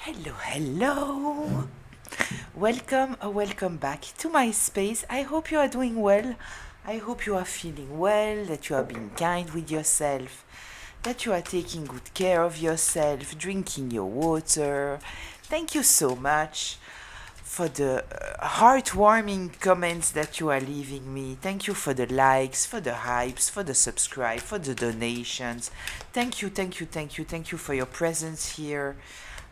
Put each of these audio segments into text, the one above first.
Hello, hello. Welcome or welcome back to my space. I hope you are doing well. I hope you are feeling well, that you are being kind with yourself, that you are taking good care of yourself, drinking your water. Thank you so much for the heartwarming comments that you are leaving me. Thank you for the likes, for the hypes, for the subscribe, for the donations. Thank you, thank you, thank you, thank you for your presence here.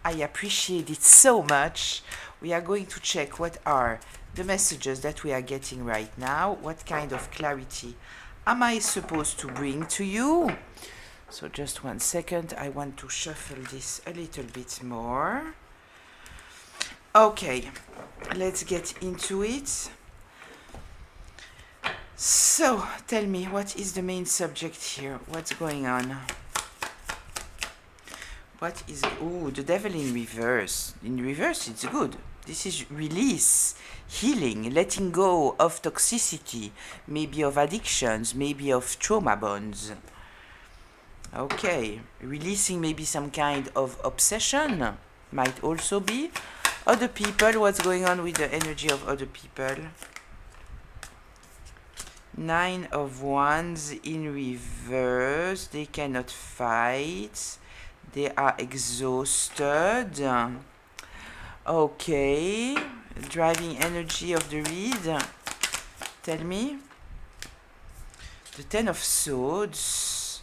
I appreciate it so much. We are going to check what are the messages that we are getting right now. What kind of clarity am I supposed to bring to you? So just 1 second. I want to shuffle this a little bit more. Okay, let's get into it. So, tell me, what is the main subject here? What's going on? What is... Oh, the devil in reverse. In reverse, it's good. This is release, healing, letting go of toxicity, maybe of addictions, maybe of trauma bonds. Okay, releasing maybe some kind of obsession, might also be. Other people, what's going on with the energy of other people? 9 of Wands in reverse, they cannot fight. They are exhausted. Okay. Driving energy of the read. Tell me. The 10 of Swords.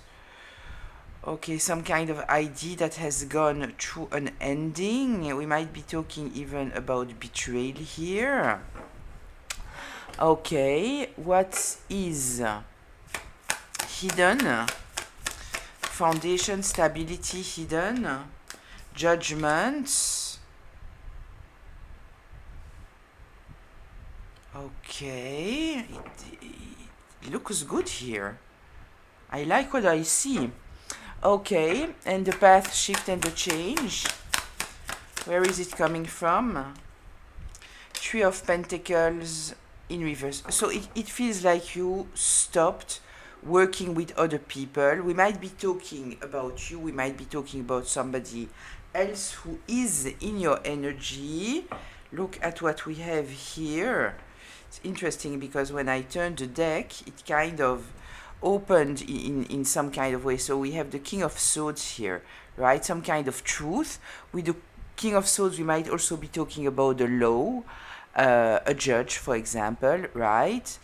Okay, some kind of idea that has gone through an ending. We might be talking even about betrayal here. Okay, what is hidden? Foundation, stability, hidden, judgment. Okay, it looks good here. I like what I see. Okay, and the path shift and the change. Where is it coming from? 3 of Pentacles in reverse. So it feels like you stopped working with other people. We might be talking about you, we might be talking about somebody else who is in your energy. Look at what we have here. It's interesting because when I turned the deck, it kind of opened in some kind of way. So we have the King of Swords here, right? Some kind of truth. With the King of Swords, we might also be talking about the law, a judge, for example, right?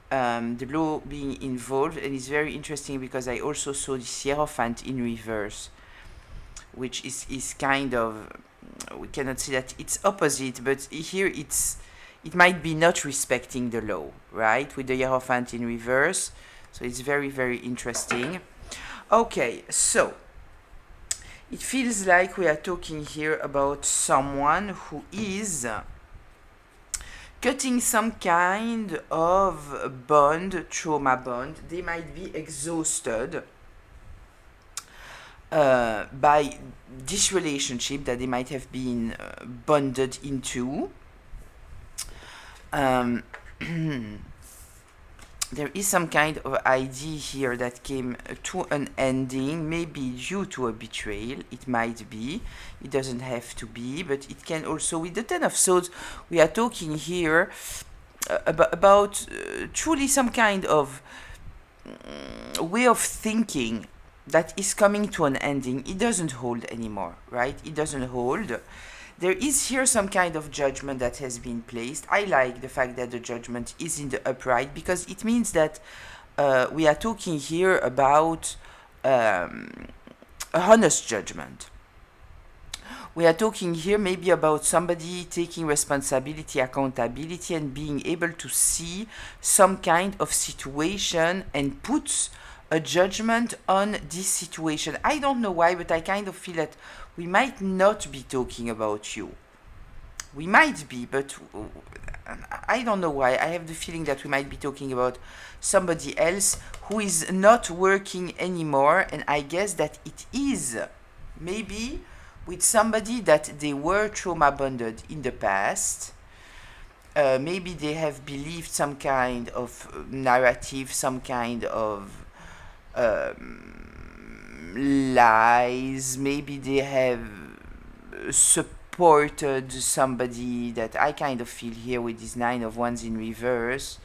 The law being involved, and it's very interesting because I also saw the Hierophant in reverse, which is kind of, we cannot say that it's opposite, but here it might be not respecting the law, right, with the Hierophant in reverse. So it's very, very interesting. Okay, so it feels like we are talking here about someone who is cutting some kind of bond, trauma bond. They might be exhausted by this relationship that they might have been bonded into. There is some kind of idea here that came to an ending, maybe due to a betrayal. It might be, it doesn't have to be, but it can also, with the 10 of Swords, we are talking here about truly some kind of way of thinking that is coming to an ending. It doesn't hold anymore, right? It doesn't hold. There is here some kind of judgment that has been placed. I like the fact that the judgment is in the upright because it means that we are talking here about a honest judgment. We are talking here maybe about somebody taking responsibility, accountability, and being able to see some kind of situation and put a judgment on this situation. I don't know why, but I kind of feel that we might not be talking about you. We might be, but I don't know why. I have the feeling that we might be talking about somebody else who is not working anymore, and I guess that it is maybe with somebody that they were trauma bonded in the past. Maybe they have believed some kind of narrative, some kind of lies. Maybe they have supported somebody that I kind of feel here with this Nine of Wands in reverse.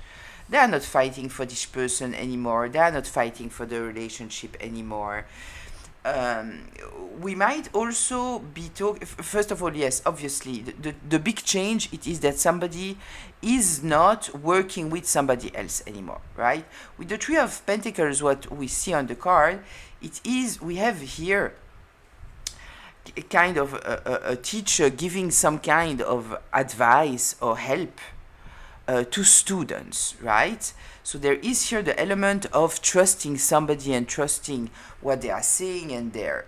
They are not fighting for this person anymore. They are not fighting for the relationship anymore. We might also be talking, first of all, yes, obviously, the big change, it is that somebody is not working with somebody else anymore, right? With the Three of Pentacles, what we see on the card, it is, we have here a kind of a teacher giving some kind of advice or help to students, right? So there is here the element of trusting somebody and trusting what they are saying and their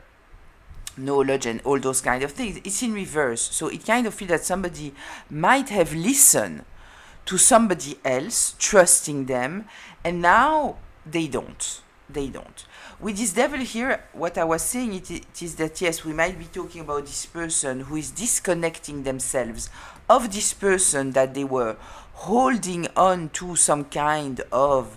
knowledge and all those kind of things. It's in reverse. So it kind of feels that somebody might have listened to somebody else, trusting them, and now they don't. They don't. With this devil here, what I was saying, it is that yes, we might be talking about this person who is disconnecting themselves of this person that they were holding on to some kind of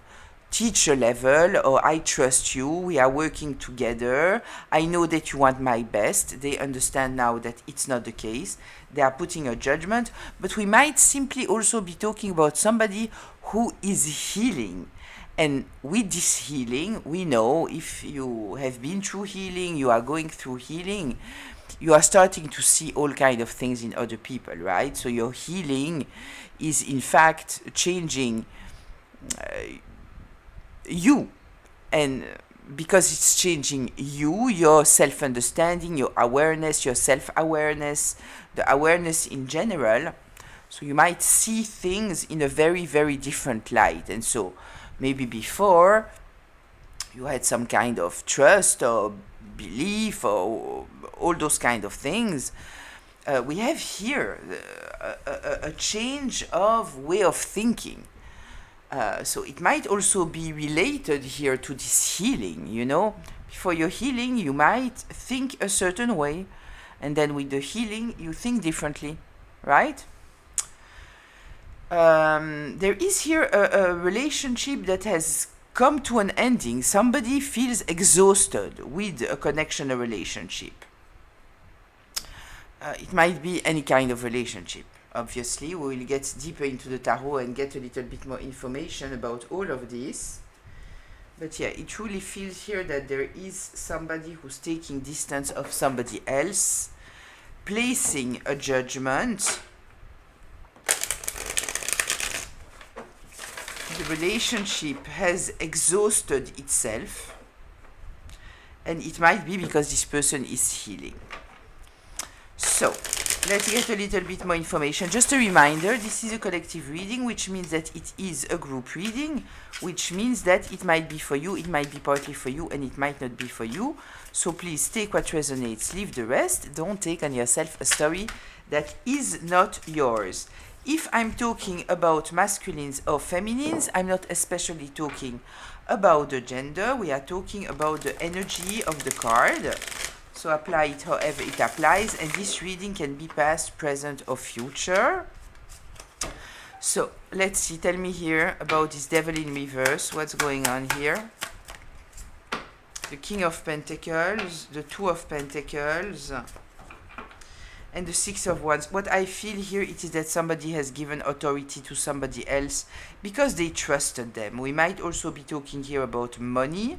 teacher level, or I trust you, we are working together, I know that you want my best. They understand now that it's not the case. They are putting a judgment, but we might simply also be talking about somebody who is healing. And with this healing, we know if you have been through healing, you are going through healing, you are starting to see all kind of things in other people, right? So your healing is in fact changing you, and because it's changing you, your self-understanding, your awareness, your self-awareness, the awareness in general, so you might see things in a very, very different light. And so maybe before you had some kind of trust or belief or all those kind of things, we have here a change of way of thinking. So it might also be related here to this healing, you know. Before your healing, you might think a certain way, and then with the healing, you think differently, right? There is here a relationship that has come to an ending. Somebody feels exhausted with a connection, a relationship. It might be any kind of relationship. Obviously, we will get deeper into the tarot and get a little bit more information about all of this. But yeah, it truly feels here that there is somebody who's taking distance of somebody else, placing a judgment. The relationship has exhausted itself, and it might be because this person is healing. So, let's get a little bit more information. Just a reminder, this is a collective reading, which means that it is a group reading, which means that it might be for you, it might be partly for you, and it might not be for you. So please take what resonates, leave the rest. Don't take on yourself a story that is not yours. If I'm talking about masculines or feminines, I'm not especially talking about the gender. We are talking about the energy of the card. So apply it however it applies, and this reading can be past, present, or future. So let's see, tell me here about this devil in reverse. What's going on here? The King of Pentacles, the Two of Pentacles, and the Six of Wands. What I feel here, it is that somebody has given authority to somebody else because they trusted them. We might also be talking here about money.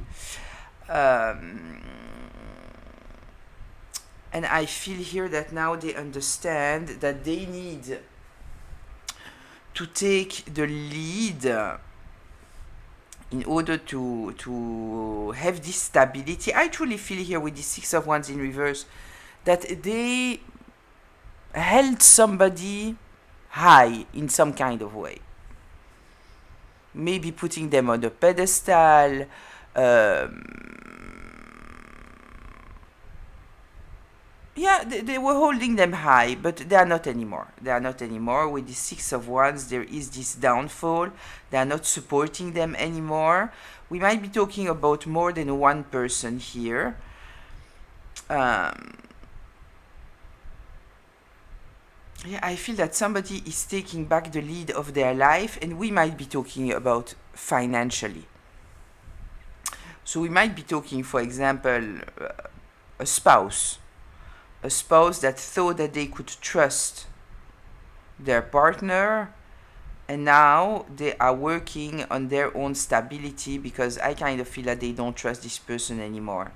And I feel here that now they understand that they need to take the lead in order to have this stability. I truly feel here with the Six of Wands in reverse that they held somebody high in some kind of way. Maybe putting them on a pedestal, yeah, they were holding them high, but they are not anymore. They are not anymore. With the Six of Wands, there is this downfall. They are not supporting them anymore. We might be talking about more than one person here. Yeah, I feel that somebody is taking back the lead of their life, and we might be talking about financially. So we might be talking, for example, a spouse a spouse that thought that they could trust their partner, and now they are working on their own stability because I kind of feel that they don't trust this person anymore.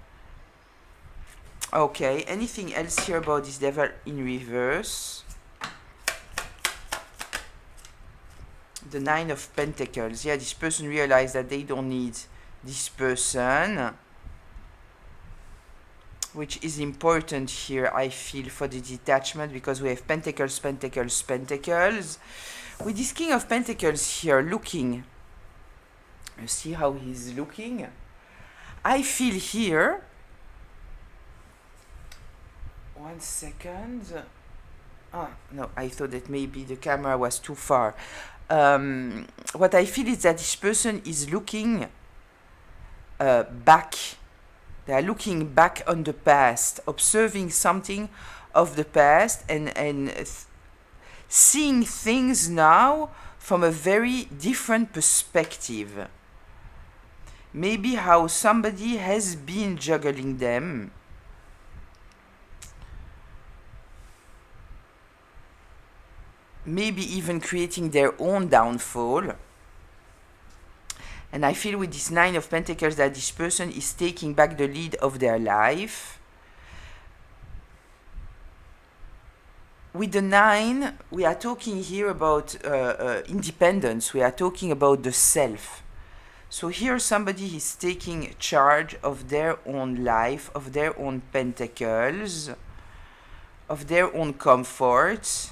Okay, anything else here about this devil in reverse? The Nine of Pentacles. Yeah, this person realized that they don't need this person, which is important here, I feel, for the detachment, because we have Pentacles, Pentacles, Pentacles. With this King of Pentacles here looking, you see how he's looking? I feel here, 1 second. Ah, no, I thought that maybe the camera was too far. What I feel is that this person is looking back. They are looking back on the past, observing something of the past, and seeing things now from a very different perspective. Maybe how somebody has been juggling them. Maybe even creating their own downfall. And I feel with this Nine of Pentacles that this person is taking back the lead of their life. With the 9, we are talking here about independence. We are talking about the self. So here somebody is taking charge of their own life, of their own pentacles, of their own comfort.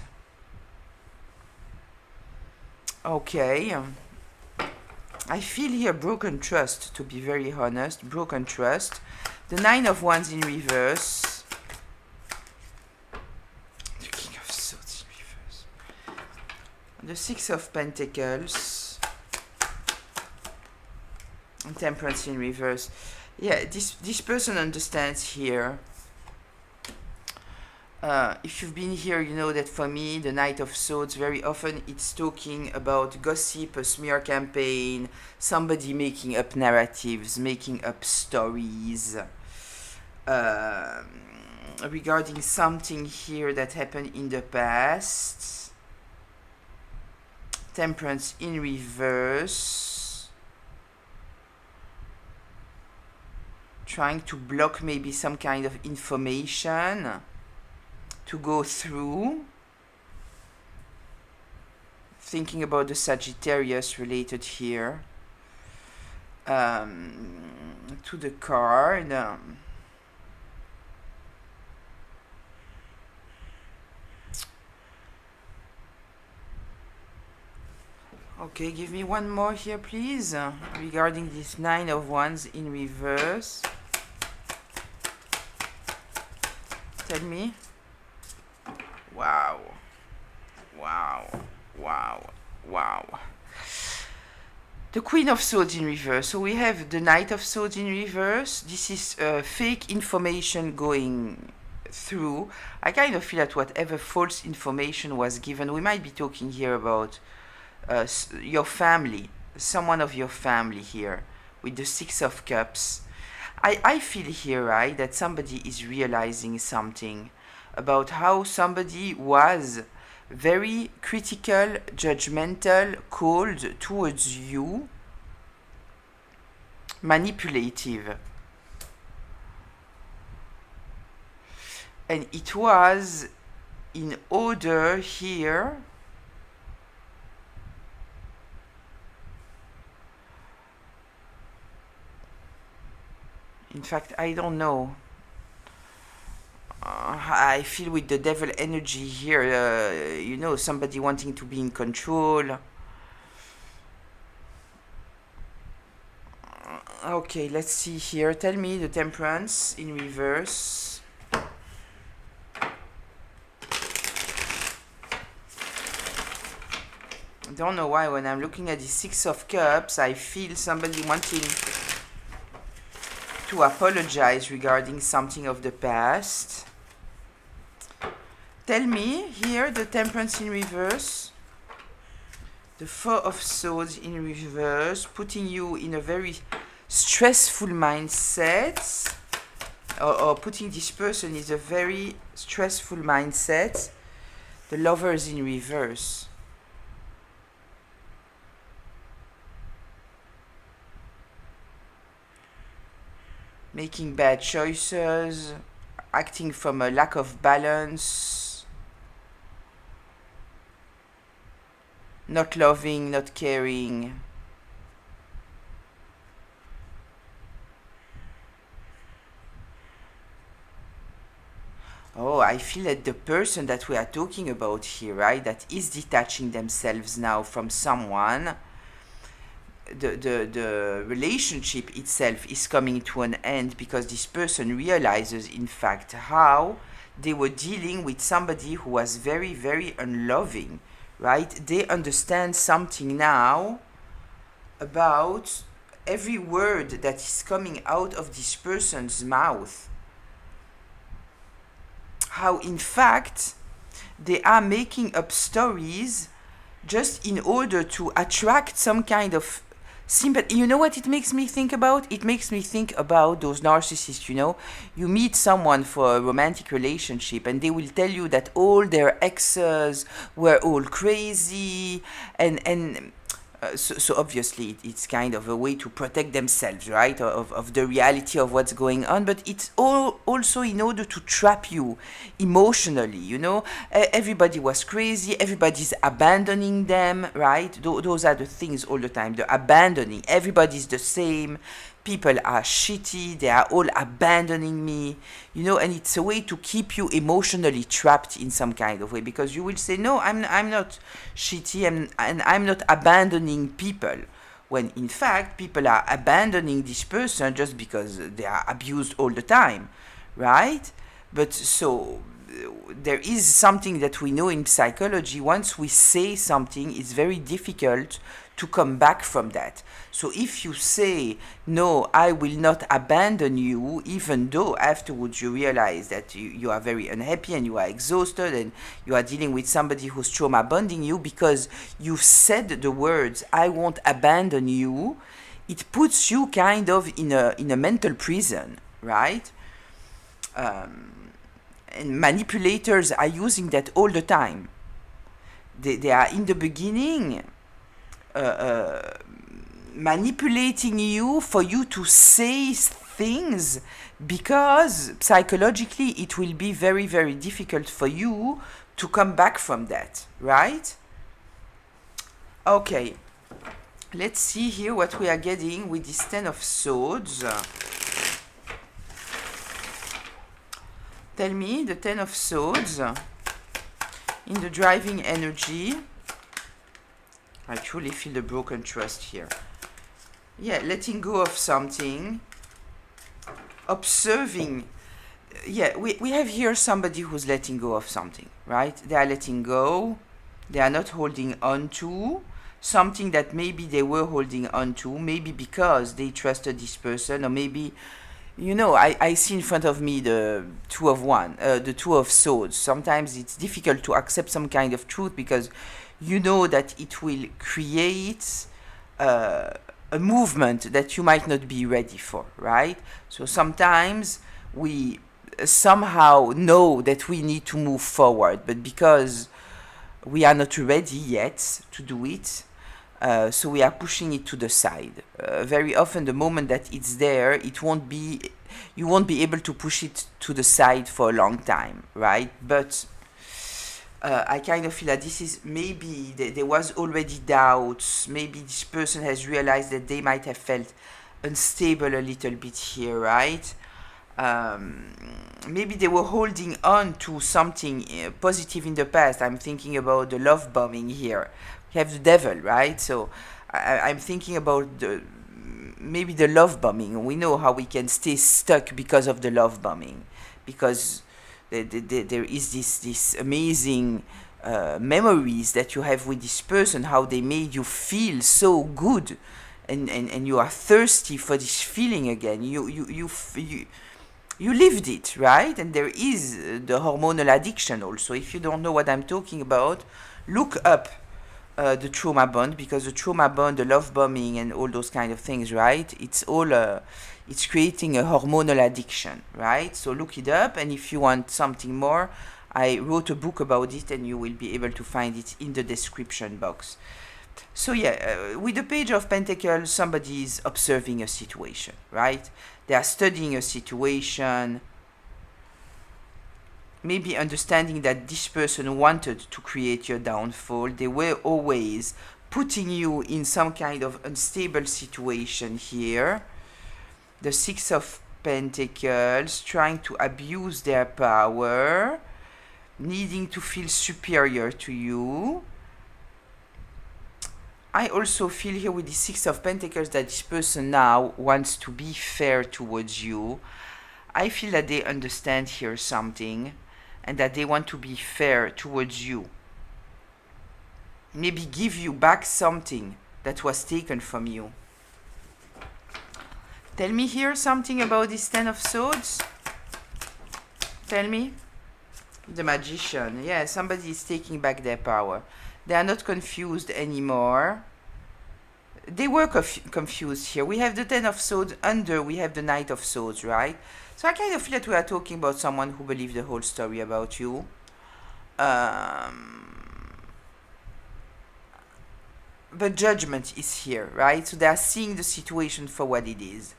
Okay. I feel here broken trust, to be very honest. Broken trust. The 9 of Wands in reverse. The King of Swords in reverse. The 6 of Pentacles. And Temperance in reverse. Yeah, this person understands here. If you've been here, you know that for me, the Knight of Swords, very often it's talking about gossip, a smear campaign, somebody making up narratives, making up stories regarding something here that happened in the past. Temperance in reverse. Trying to block maybe some kind of information to go through. Thinking about the Sagittarius related here to the card. Okay, give me one more here, please, regarding this 9 of Wands in reverse. Tell me. Wow. Wow. Wow. Wow. The Queen of Swords in reverse. So we have the Knight of Swords in reverse. This is fake information going through. I kind of feel that whatever false information was given, we might be talking here about your family, someone of your family here, with the 6 of Cups. I feel here, right, that somebody is realizing something about how somebody was very critical, judgmental, cold towards you, manipulative. And it was in order here in fact, I don't know. I feel with the devil energy here, you know, somebody wanting to be in control. Okay, let's see here. Tell me the Temperance in reverse. I don't know why when I'm looking at the 6 of Cups, I feel somebody wanting to apologize regarding something of the past. Tell me here the Temperance in reverse. The 4 of Swords in reverse, putting you in a very stressful mindset. or putting this person is a very stressful mindset. The Lover is in reverse. Making bad choices, acting from a lack of balance, not loving, not caring. Oh, I feel that the person that we are talking about here, right, that is detaching themselves now from someone, the relationship itself is coming to an end because this person realizes, in fact, how they were dealing with somebody who was very, very unloving, right? They understand something now about every word that is coming out of this person's mouth. How, in fact, they are making up stories just in order to attract some kind of sympathy. You know what it makes me think about? It makes me think about those narcissists, you know. You meet someone for a romantic relationship and they will tell you that all their exes were all crazy and so obviously it's kind of a way to protect themselves, right, of the reality of what's going on, but it's all also in order to trap you emotionally, you know. Everybody was crazy, everybody's abandoning them, right? Those are the things all the time, the abandoning. Everybody's the same, people are shitty, they are all abandoning me, you know, and it's a way to keep you emotionally trapped in some kind of way, because you will say, no, I'm not shitty, and I'm not abandoning people, when in fact people are abandoning this person just because they are abused all the time, right? But so there is something that we know in psychology. Once we say something, it's very difficult to come back from that. So if you say, no, I will not abandon you, even though afterwards you realize that you are very unhappy and you are exhausted and you are dealing with somebody who's trauma bonding you, because you've said the words, I won't abandon you, it puts you kind of in a mental prison, right? And manipulators are using that all the time. They are in the beginning manipulating you for you to say things, because psychologically it will be very, very difficult for you to come back from that, right? Okay, let's see here what we are getting with this Ten of Swords. Tell me the Ten of Swords in the driving energy. I truly feel the broken trust here. Yeah, letting go of something. Observing. Yeah, we have here somebody who's letting go of something, right? They are letting go. They are not holding on to something that maybe they were holding on to, maybe because they trusted this person, or maybe, you know, I see in front of me the Two of Swords. Sometimes it's difficult to accept some kind of truth because you know that it will create a movement that you might not be ready for, right? So sometimes we somehow know that we need to move forward, but because we are not ready yet to do it, so we are pushing it to the side. Very often the moment that it's there, you won't be able to push it to the side for a long time, right? But I kind of feel that this is maybe there was already doubts. Maybe this person has realized that they might have felt unstable a little bit here, right? Maybe they were holding on to something positive in the past. I'm thinking about the love bombing here. We have the devil, right? So I'm thinking about maybe the love bombing. We know how we can stay stuck because of the love bombing, because there is this amazing memories that you have with this person, how they made you feel so good, and you are thirsty for this feeling again. You lived it, right? And there is the hormonal addiction also. If you don't know what I'm talking about, look up the trauma bond, because the trauma bond, the love bombing, and all those kind of things, right? It's all it's creating a hormonal addiction, right? So look it up, and if you want something more, I wrote a book about it, and you will be able to find it in the description box. So yeah, with the Page of Pentacles, somebody is observing a situation, right? They are studying a situation, maybe understanding that this person wanted to create your downfall. They were always putting you in some kind of unstable situation here. The Six of Pentacles, trying to abuse their power, needing to feel superior to you. I also feel here with the Six of Pentacles that this person now wants to be fair towards you. I feel that they understand here something, and that they want to be fair towards you. Maybe give you back something that was taken from you. Tell me here something about this Ten of Swords. Tell me. The Magician. Yeah, somebody is taking back their power. They are not confused anymore. They were confused here. We have the Ten of Swords under, we have the Knight of Swords, right? So I kind of feel that we are talking about someone who believes the whole story about you. But judgment is here, right? So they are seeing the situation for what it is.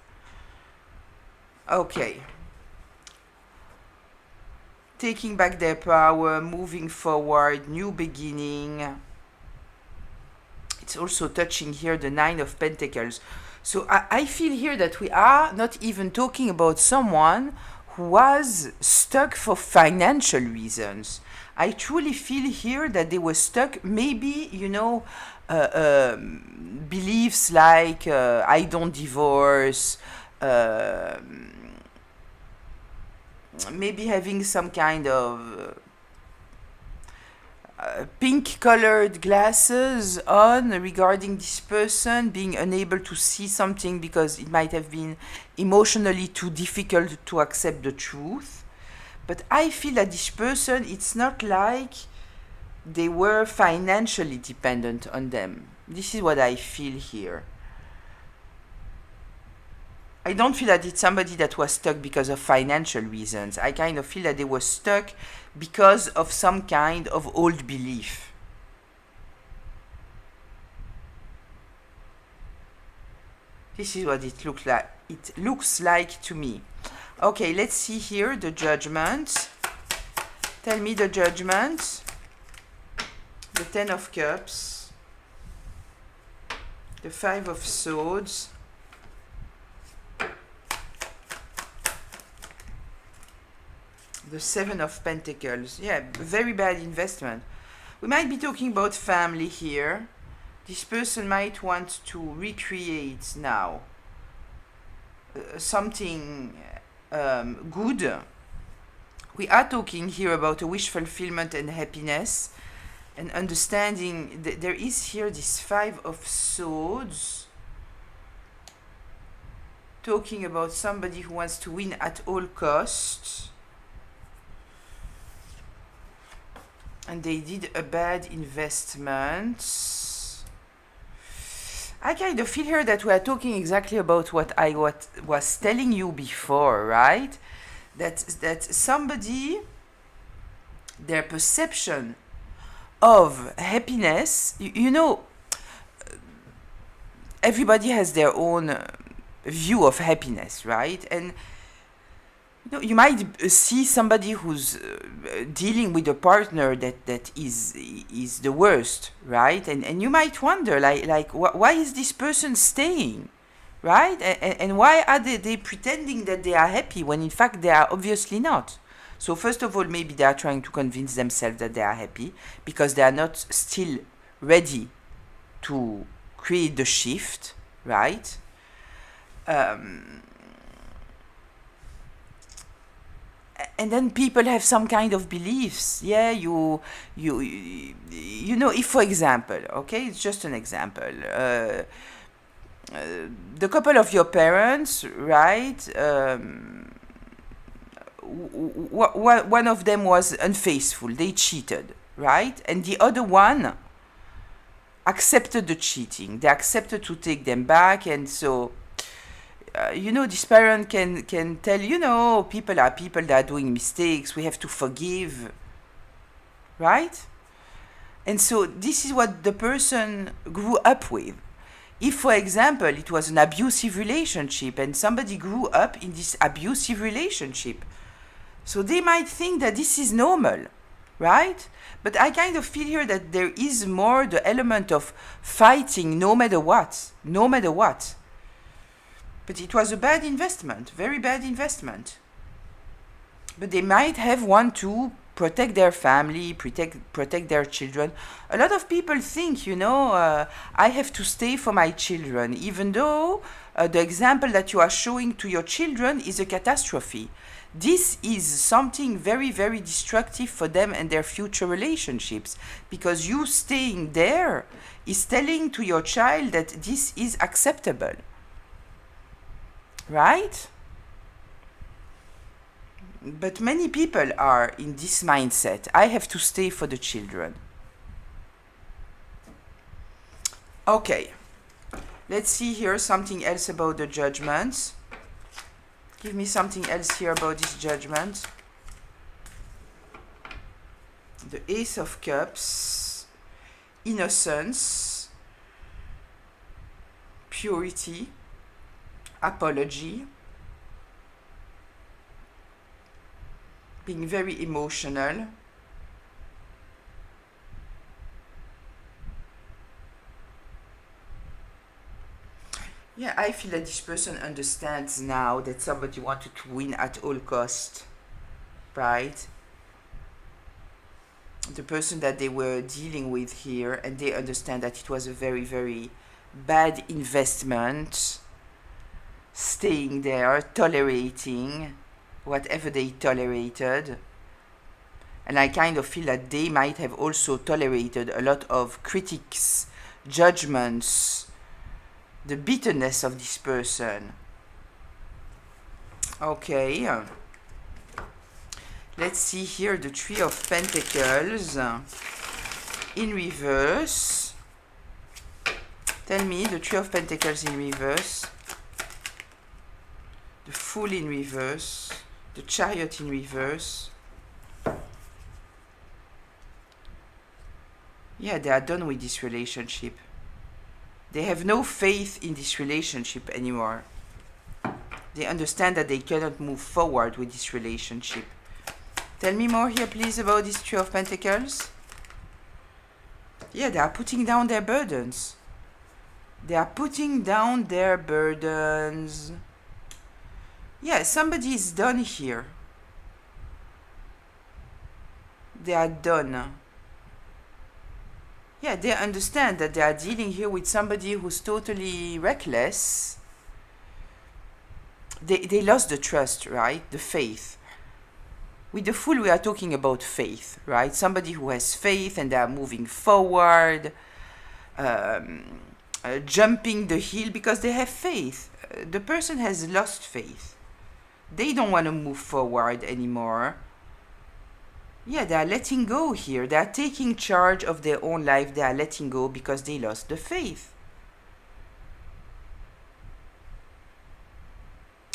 Okay. Taking back their power, moving forward, new beginning. It's also touching here the Nine of Pentacles. So I feel here that we are not even talking about someone who was stuck for financial reasons. I truly feel here that they were stuck, maybe, you know, beliefs like I don't divorce, maybe having some kind of pink colored glasses on regarding this person, being unable to see something because it might have been emotionally too difficult to accept the truth. But I feel that this person, it's not like they were financially dependent on them. This is what I feel here. I don't feel that it's somebody that was stuck because of financial reasons. I kind of feel that they were stuck because of some kind of old belief. This is what it looks like. It looks like to me. Okay, let's see here the Judgment. Tell me the Judgment. The Ten of Cups. The Five of Swords. The Seven of Pentacles. Yeah, very bad investment. We might be talking about family here. This person might want to recreate now something good. We are talking here about a wish fulfillment and happiness, and understanding that there is here this Five of Swords, talking about somebody who wants to win at all costs. And they did a bad investment. I kind of feel here that we are talking exactly about what I was telling you before, right? That somebody, their perception of happiness, you know, everybody has their own view of happiness, right? And you might see somebody who's dealing with a partner that is the worst, right? And you might wonder, why is this person staying, right? And why are they pretending that they are happy when in fact they are obviously not? So first of all, maybe they are trying to convince themselves that they are happy because they are not still ready to create the shift, right? And then people have some kind of beliefs. Yeah, you know, if for example, okay, it's just an example, the couple of your parents, right, one of them was unfaithful, they cheated, right, and the other one accepted the cheating. They accepted to take them back, and so this parent can tell, people are people that are doing mistakes. We have to forgive, right? And so this is what the person grew up with. If, for example, it was an abusive relationship and somebody grew up in this abusive relationship, so they might think that this is normal, right? But I kind of feel here that there is more the element of fighting no matter what, no matter what. But it was a bad investment, very bad investment. But they might have want to protect their family, protect their children. A lot of people think, I have to stay for my children, even though the example that you are showing to your children is a catastrophe. This is something very, very destructive for them and their future relationships, because you staying there is telling to your child that this is acceptable, right? But many people are in this mindset. I have to stay for the children. Okay, let's see here something else about the judgment. Give me something else here about this judgment. The Ace of Cups, innocence, purity, apology, being very emotional, yeah, I feel that this person understands now that somebody wanted to win at all cost, right? The person that they were dealing with here, and they understand that it was a very, very bad investment, staying there, tolerating whatever they tolerated. And I kind of feel that they might have also tolerated a lot of critics, judgments, the bitterness of this person. Okay. Let's see here the Three of Pentacles in reverse. Tell me the Three of Pentacles in reverse. The Fool in reverse. The Chariot in reverse. Yeah, they are done with this relationship. They have no faith in this relationship anymore. They understand that they cannot move forward with this relationship. Tell me more here, please, about this Three of Pentacles. Yeah, they are putting down their burdens. They are putting down their burdens. Yeah, somebody is done here. They are done. Yeah, they understand that they are dealing here with somebody who's totally reckless. They lost the trust, right? The faith. With the Fool, we are talking about faith, right? Somebody who has faith and they are moving forward, jumping the hill because they have faith. The person has lost faith. They don't want to move forward anymore. Yeah, they are letting go here. They are taking charge of their own life. They are letting go because they lost the faith.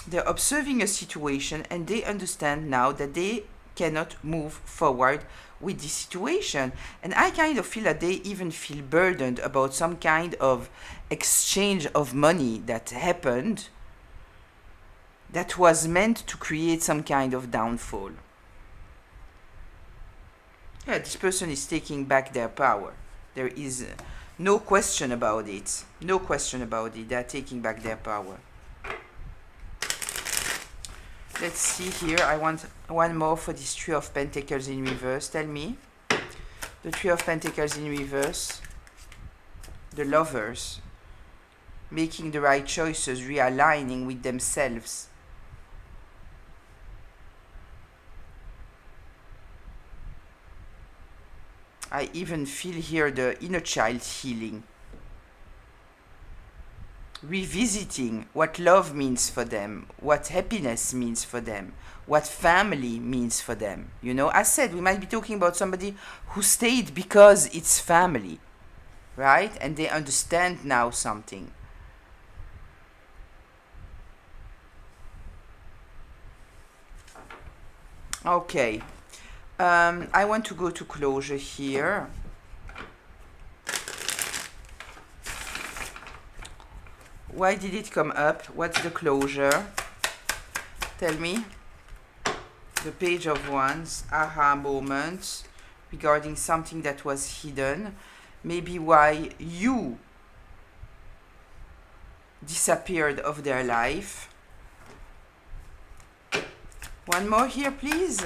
They're observing a situation and they understand now that they cannot move forward with this situation. And I kind of feel that they even feel burdened about some kind of exchange of money that happened that was meant to create some kind of downfall. Yeah, this person is taking back their power. There is no question about it. No question about it. They are taking back their power. Let's see here. I want one more for this Three of Pentacles in reverse. Tell me. The Three of Pentacles in reverse. The Lovers. Making the right choices, realigning with themselves. I even feel here the inner child healing. Revisiting what love means for them, what happiness means for them, what family means for them. You know, as said, we might be talking about somebody who stayed because it's family, right? And they understand now something. Okay. I want to go to closure here. Why did it come up? What's the closure? Tell me. The Page of Wands, aha moments regarding something that was hidden. Maybe why you disappeared of their life. One more here, please.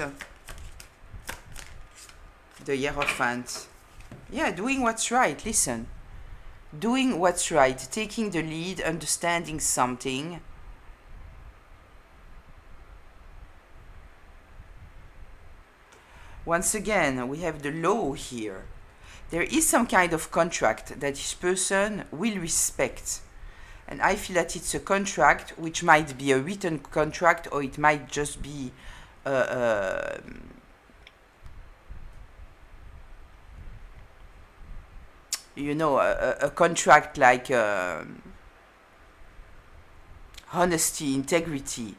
The Hierophant. Yeah, doing what's right, listen. Doing what's right, taking the lead, understanding something. Once again, we have the law here. There is some kind of contract that this person will respect. And I feel that it's a contract which might be a written contract, or it might just be you know, a contract like honesty, integrity,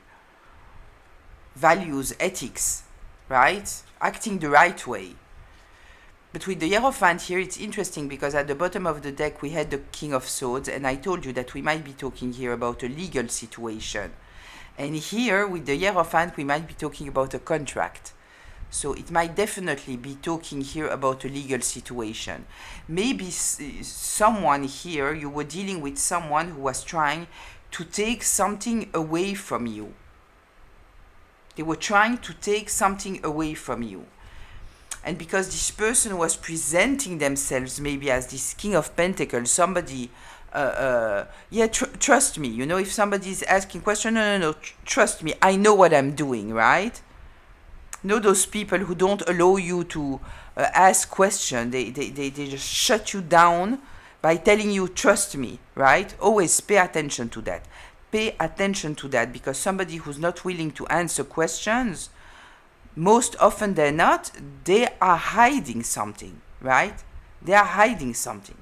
values, ethics, right? Acting the right way. But with the Hierophant here, it's interesting because at the bottom of the deck we had the King of Swords, and I told you that we might be talking here about a legal situation. And here with the Hierophant we might be talking about a contract. So it might definitely be talking here about a legal situation. Maybe someone here, you were dealing with someone who was trying to take something away from you. They were trying to take something away from you. And because this person was presenting themselves maybe as this King of Pentacles, somebody, trust me, you know, if somebody is asking questions, no, trust me, I know what I'm doing, right? Know those people who don't allow you to ask questions, they just shut you down by telling you, trust me, right? Always pay attention to that. Pay attention to that, because somebody who's not willing to answer questions, most often than not, they are hiding something, right? They are hiding something.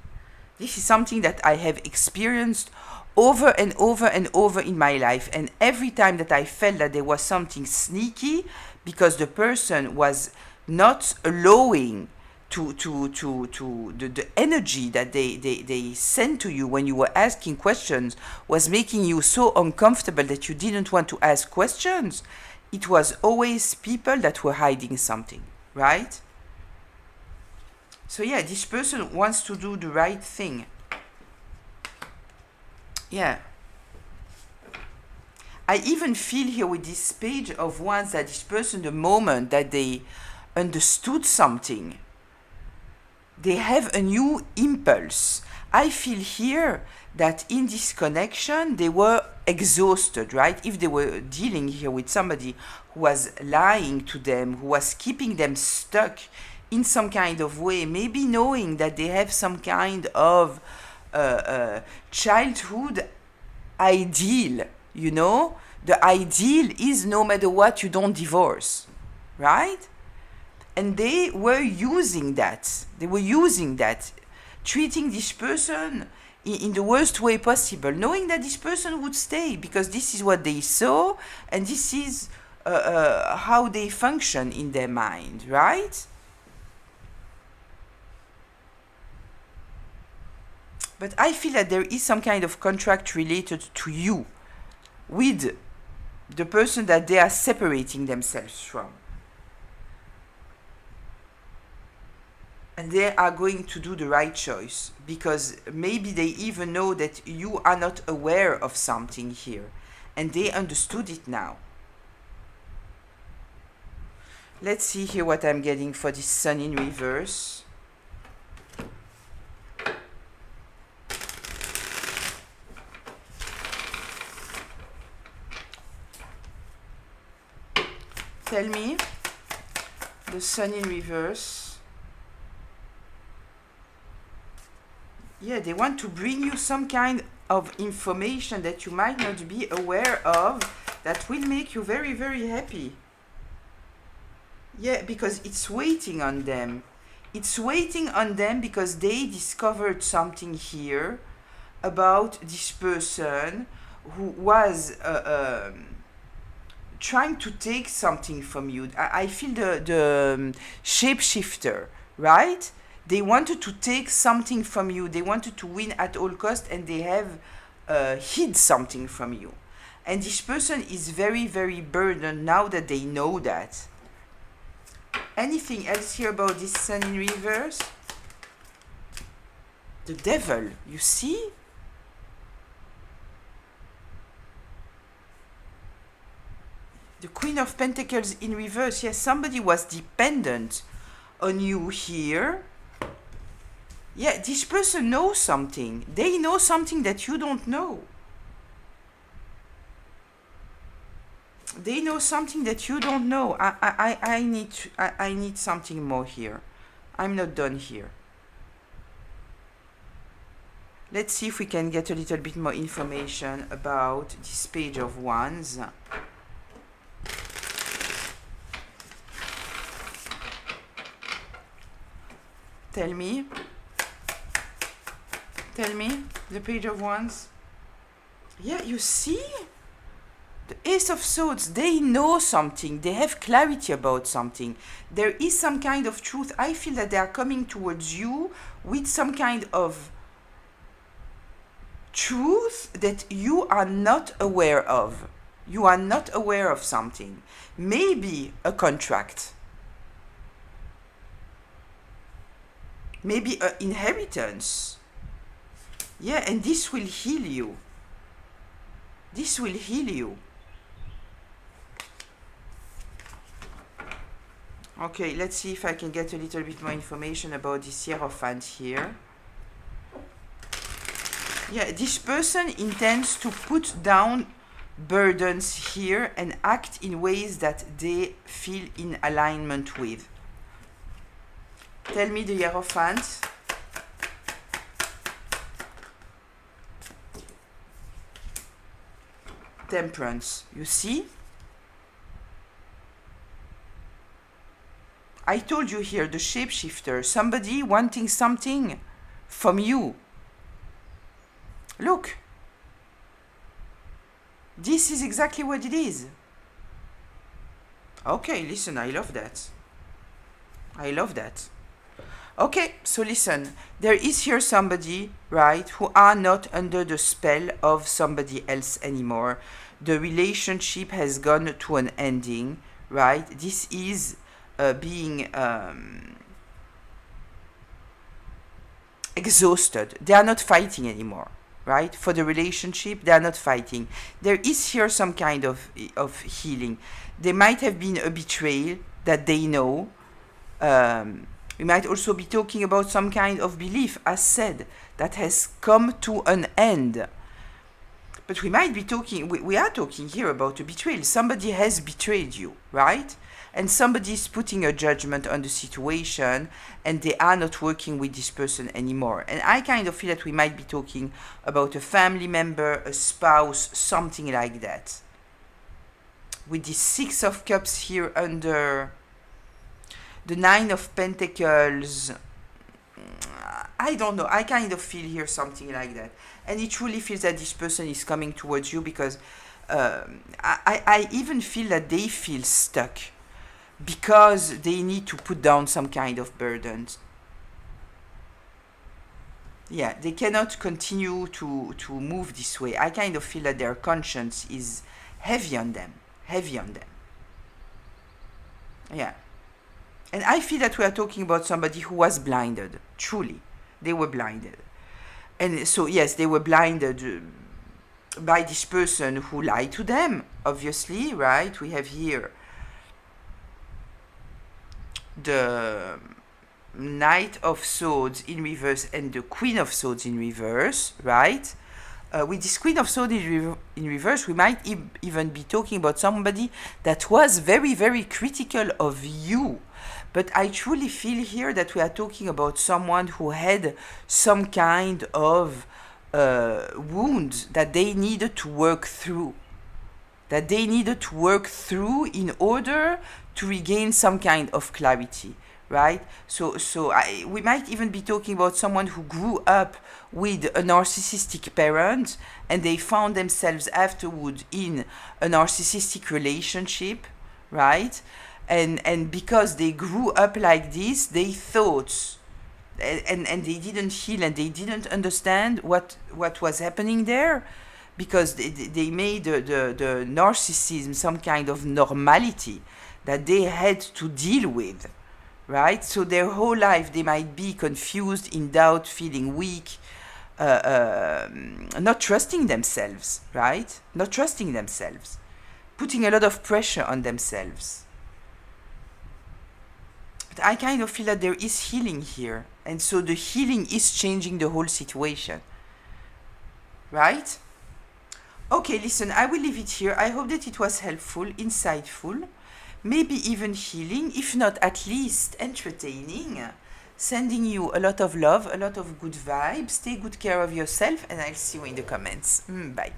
This is something that I have experienced over and over and over in my life. And every time that I felt that there was something sneaky, because the person was not allowing the energy that they sent to you when you were asking questions was making you so uncomfortable that you didn't want to ask questions, it was always people that were hiding something, right? So yeah, this person wants to do the right thing. Yeah. I even feel here with this Page of Wands that this person, the moment that they understood something, they have a new impulse. I feel here that in this connection they were exhausted, right? If they were dealing here with somebody who was lying to them, who was keeping them stuck in some kind of way, maybe knowing that they have some kind of childhood ideal, you know? The ideal is no matter what, you don't divorce, right? And they were using that. They were using that, treating this person in the worst way possible, knowing that this person would stay because this is what they saw and this is how they function in their mind, right? But I feel that there is some kind of contract related to you with the person that they are separating themselves from. And they are going to do the right choice because maybe they even know that you are not aware of something here and they understood it now. Let's see here what I'm getting for this Sun in reverse. Tell me, the Sun in reverse. Yeah, they want to bring you some kind of information that you might not be aware of that will make you very, very happy. Yeah, because it's waiting on them. It's waiting on them because they discovered something here about this person who was trying to take something from you. I feel the shapeshifter, right? They wanted to take something from you. They wanted to win at all cost, and they have hid something from you. And this person is very, very burdened now that they know that. Anything else here about this sun in reverse? The devil, you see? The Queen of Pentacles in reverse. Yes, somebody was dependent on you here. Yeah, this person knows something. They know something that you don't know. They know something that you don't know. I need something more here. I'm not done here. Let's see if we can get a little bit more information about this Page of Wands. Tell me, the Page of Wands. Yeah, you see? The Ace of Swords, they know something. They have clarity about something. There is some kind of truth. I feel that they are coming towards you with some kind of truth that you are not aware of. You are not aware of something. Maybe a contract. Maybe an inheritance. Yeah, and this will heal you. This will heal you. Okay, let's see if I can get a little bit more information about this Hierophant here. Yeah, this person intends to put down burdens here and act in ways that they feel in alignment with. Tell me the Hierophant. Temperance. You see? I told you here, the shapeshifter. Somebody wanting something from you. Look. This is exactly what it is. Okay, listen, I love that. I love that. Okay, so listen, there is here somebody, right, who are not under the spell of somebody else anymore. The relationship has gone to an ending, right? This is being exhausted. They are not fighting anymore, right? For the relationship, they are not fighting. There is here some kind of healing. There might have been a betrayal that they know. We might also be talking about some kind of belief, as said, that has come to an end. But we might be talking, we are talking here about a betrayal. Somebody has betrayed you, right? And somebody is putting a judgment on the situation, and they are not working with this person anymore. And I kind of feel that we might be talking about a family member, a spouse, something like that. With the Six of Cups here under the Nine of Pentacles, I don't know. I kind of feel here something like that. And it truly feels that this person is coming towards you because I even feel that they feel stuck because they need to put down some kind of burdens. Yeah, they cannot continue to move this way. I kind of feel that their conscience is heavy on them. Heavy on them. Yeah. And I feel that we are talking about somebody who was blinded. Truly. They were blinded. And so, yes, they were blinded by this person who lied to them, obviously, right? We have here the Knight of Swords in reverse and the Queen of Swords in reverse, right? With this Queen of Swords in reverse, we might even be talking about somebody that was very, very critical of you. But I truly feel here that we are talking about someone who had some kind of wound that they needed to work through. In order to regain some kind of clarity, right? We might even be talking about someone who grew up with a narcissistic parent and they found themselves afterward in a narcissistic relationship, right? And because they grew up like this, they thought, and they didn't heal and they didn't understand what was happening there, because they made the narcissism some kind of normality that they had to deal with, right? So their whole life they might be confused, in doubt, feeling weak, not trusting themselves, right? Not trusting themselves, putting a lot of pressure on themselves. But I kind of feel that there is healing here, and so the healing is changing the whole situation, right? Okay, listen, I will leave it here. I hope that it was helpful, insightful, maybe even healing, if not at least entertaining. Sending you a lot of love, a lot of good vibes. Take good care of yourself, and I'll see you in the comments. Bye.